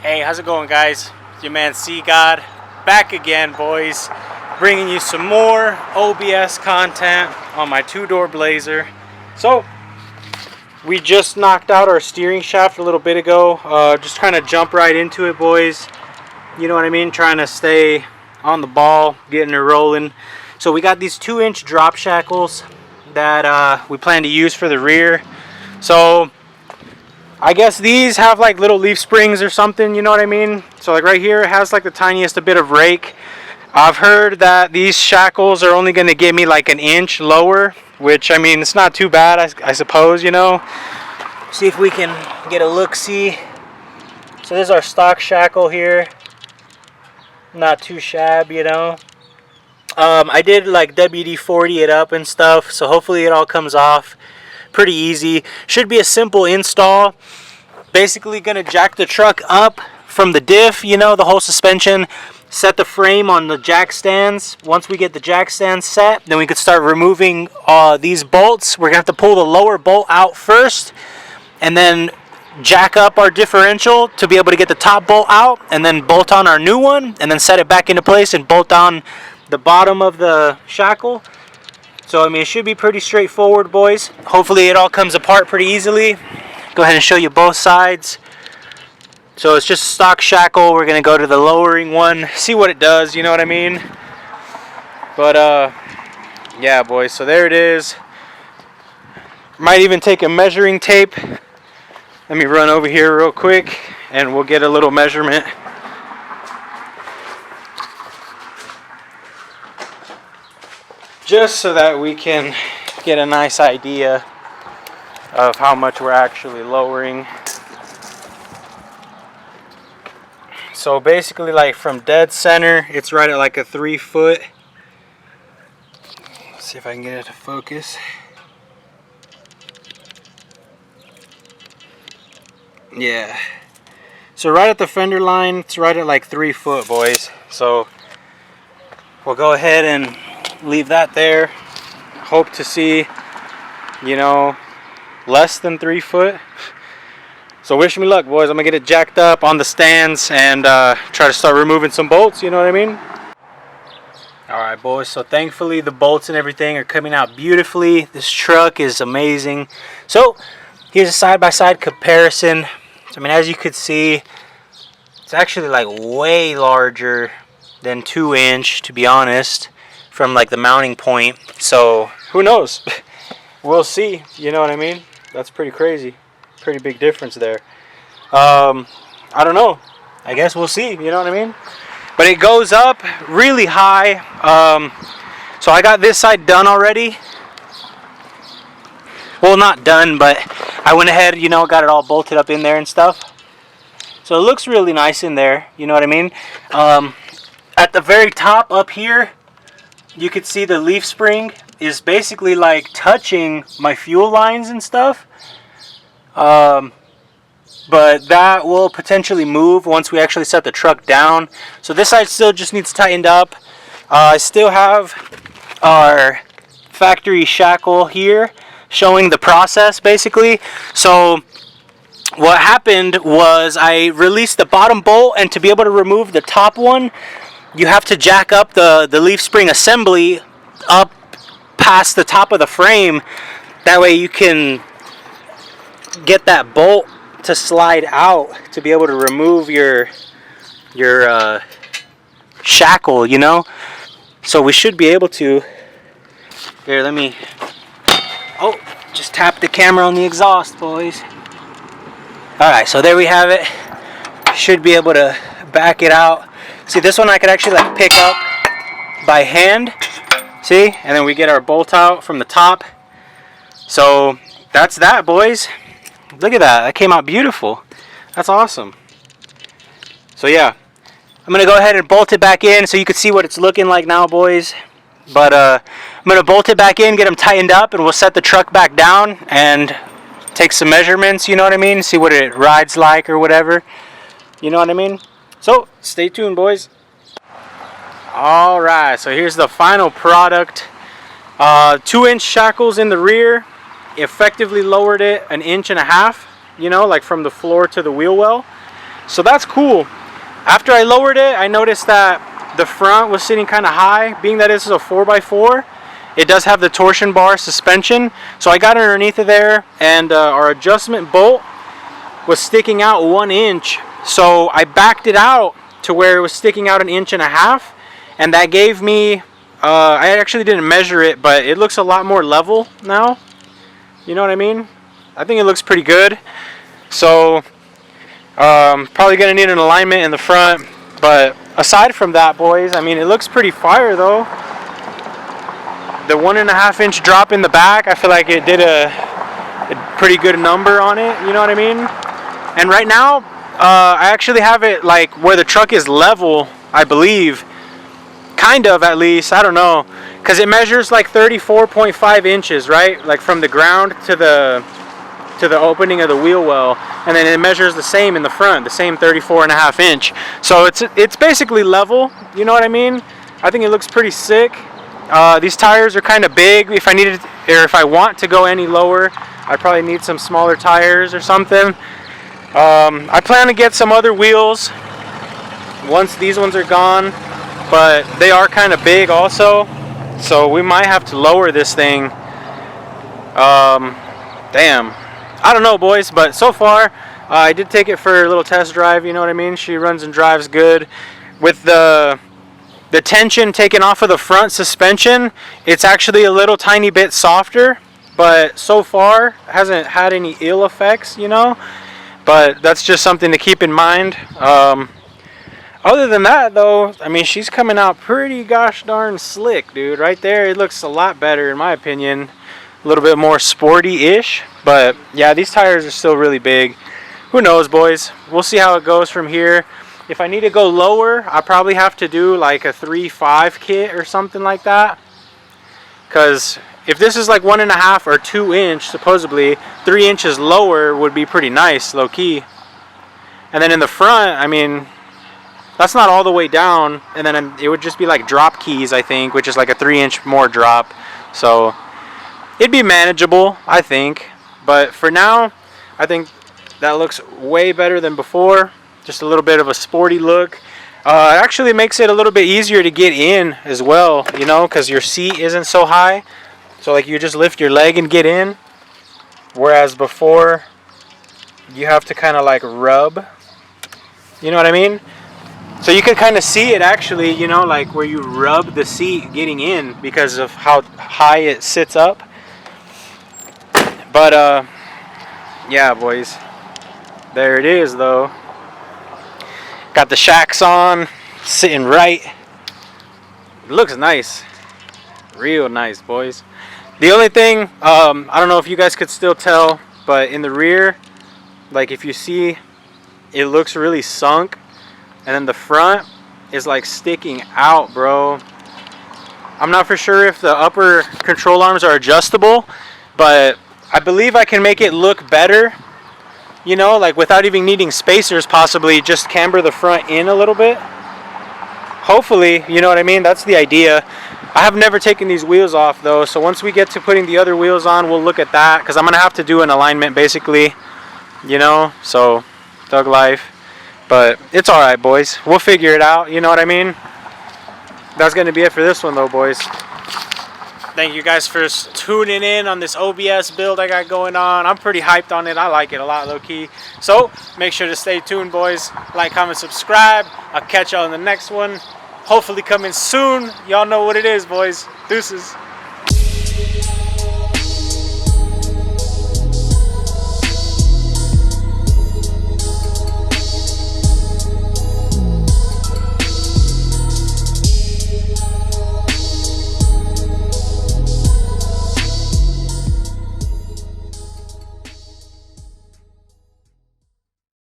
Hey, how's it going, guys? It's your man CGOD back again, boys, bringing you some more OBS content on my two-door Blazer. So we just knocked out our steering shaft a little bit ago. Just trying to jump right into it, boys. You know what I mean? Trying to stay on the ball, getting it rolling. So we got these 2-inch drop shackles that we plan to use for the rear. So I guess these have like little leaf springs or something, you know what I mean? So like right here it has like the tiniest bit of rake. I've heard that these shackles are only going to give me like an inch lower, which I mean it's not too bad, I suppose, you know. See if we can get a look-see. So this is our stock shackle here. Not too shabby, you know. I did like WD-40 it up and stuff, so hopefully it all comes off pretty easy. Should be a simple install. Basically gonna jack the truck up from the diff, you know, the whole suspension, set the frame on the jack stands. Once we get the jack stands set, then we could start removing these bolts. We're gonna have to pull the lower bolt out first and then jack up our differential to be able to get the top bolt out, and then bolt on our new one, and then set it back into place and bolt on the bottom of the shackle. So I mean, it should be pretty straightforward, boys. Hopefully it all comes apart pretty easily. Go ahead and show you both sides. So it's just a stock shackle. We're gonna go to the lowering one, see what it does, you know what I mean? But yeah, boys, so there it is. Might even take a measuring tape. Let me run over here real quick and we'll get a little measurement. Just so that we can get a nice idea of how much we're actually lowering. So basically, like from dead center, it's right at like a 3 foot. Let's see if I can get it to focus. Yeah. So right at the fender line, it's right at like 3 foot, boys. So we'll go ahead and leave that there. Hope to see, you know, less than 3 foot. So wish me luck, boys. I'm gonna get it jacked up on the stands and try to start removing some bolts, you know what I mean? Alright, boys, so thankfully the bolts and everything are coming out beautifully. This truck is amazing. So here's a side-by-side comparison. So, I mean, as you could see, it's actually like way larger than 2-inch, to be honest, from like the mounting point. So who knows? We'll see, you know what I mean? That's pretty crazy. Pretty big difference there. I don't know, I guess we'll see, you know what I mean? But it goes up really high. So I got this side done already. Well, not done, but I went ahead, you know, got it all bolted up in there and stuff. So it looks really nice in there, you know what I mean? At the very top up here, you could see the leaf spring is basically like touching my fuel lines and stuff. But that will potentially move once we actually set the truck down. So this side still just needs tightened up. I still have our factory shackle here showing the process basically. So what happened was I released the bottom bolt, and to be able to remove the top one, you have to jack up the leaf spring assembly up past the top of the frame. That way you can get that bolt to slide out to be able to remove your shackle, you know. So we should be able to. Here, let me. Oh, just tap the camera on the exhaust, boys. All right, so there we have it. Should be able to back it out. See, this one I could actually like pick up by hand. See, and then we get our bolt out from the top. So that's that, boys. Look at that. That came out beautiful. That's awesome. So yeah, I'm gonna go ahead and bolt it back in so you can see what it's looking like now, boys. But I'm gonna bolt it back in, get them tightened up, and we'll set the truck back down and take some measurements, you know what I mean? See what it rides like or whatever. You know what I mean? So stay tuned, boys. Alright, so here's the final product. 2-inch shackles in the rear. Effectively lowered it 1.5 inches, you know, like from the floor to the wheel well. So that's cool. After I lowered it, I noticed that the front was sitting kind of high. Being that this is a 4x4, it does have the torsion bar suspension. So I got underneath of there, and our adjustment bolt was sticking out 1 inch. So I backed it out to where it was sticking out 1.5 inches, and that gave me, I actually didn't measure it, but it looks a lot more level now. You know what I mean? I think it looks pretty good. So probably gonna need an alignment in the front, but aside from that, boys, I mean, it looks pretty fire though. The 1.5 inch drop in the back, I feel like it did a pretty good number on it. You know what I mean? And right now, I actually have it like where the truck is level, I believe, kind of, at least. I don't know, because it measures like 34.5 inches, right? Like from the ground to the opening of the wheel well, and then it measures the same in the front, the same 34.5 inch. So it's basically level. You know what I mean? I think it looks pretty sick. These tires are kind of big. If I needed, or if I want to go any lower, I probably need some smaller tires or something. I plan to get some other wheels once these ones are gone, but they are kind of big also, so we might have to lower this thing. Damn, I don't know, boys, but so far I did take it for a little test drive. You know what I mean? She runs and drives good. With the tension taken off of the front suspension, it's actually a little tiny bit softer, but so far hasn't had any ill effects, you know. But that's just something to keep in mind. Other than that, though, I mean, she's coming out pretty gosh darn slick, dude. Right there, it looks a lot better, in my opinion. A little bit more sporty-ish. But, yeah, these tires are still really big. Who knows, boys? We'll see how it goes from here. If I need to go lower, I probably have to do like a 3.5 kit or something like that. Because if this is like 1.5 or 2 inch, supposedly 3 inches lower would be pretty nice, low key. And then in the front, I mean, that's not all the way down, and then it would just be like drop keys, I think, which is like a 3 inch more drop. So it'd be manageable, I think. But for now, I think that looks way better than before. Just a little bit of a sporty look. It actually makes it a little bit easier to get in as well, you know, because your seat isn't so high. So like you just lift your leg and get in, whereas before you have to kind of like rub, you know what I mean? So you can kind of see it actually, you know, like where you rub the seat getting in because of how high it sits up. But yeah, boys, there it is though. Got the shacks on, sitting right. It looks nice, real nice, boys. The only thing, I don't know if you guys could still tell, but in the rear, like if you see, it looks really sunk, and then the front is like sticking out, bro. I'm not for sure if the upper control arms are adjustable, but I believe I can make it look better, you know, like without even needing spacers, possibly just camber the front in a little bit. Hopefully, you know what I mean? That's the idea. I have never taken these wheels off though, so once we get to putting the other wheels on, we'll look at that, because I'm gonna have to do an alignment basically, you know, so thug life. But it's all right, boys, we'll figure it out, you know what I mean? That's gonna be it for this one though, boys. Thank you guys for tuning in on this OBS build I got going on. I'm pretty hyped on it. I like it a lot, low key. So make sure to stay tuned, boys. Like, comment, subscribe. I'll catch y'all in the next one. Hopefully coming soon. Y'all know what it is, boys. Deuces.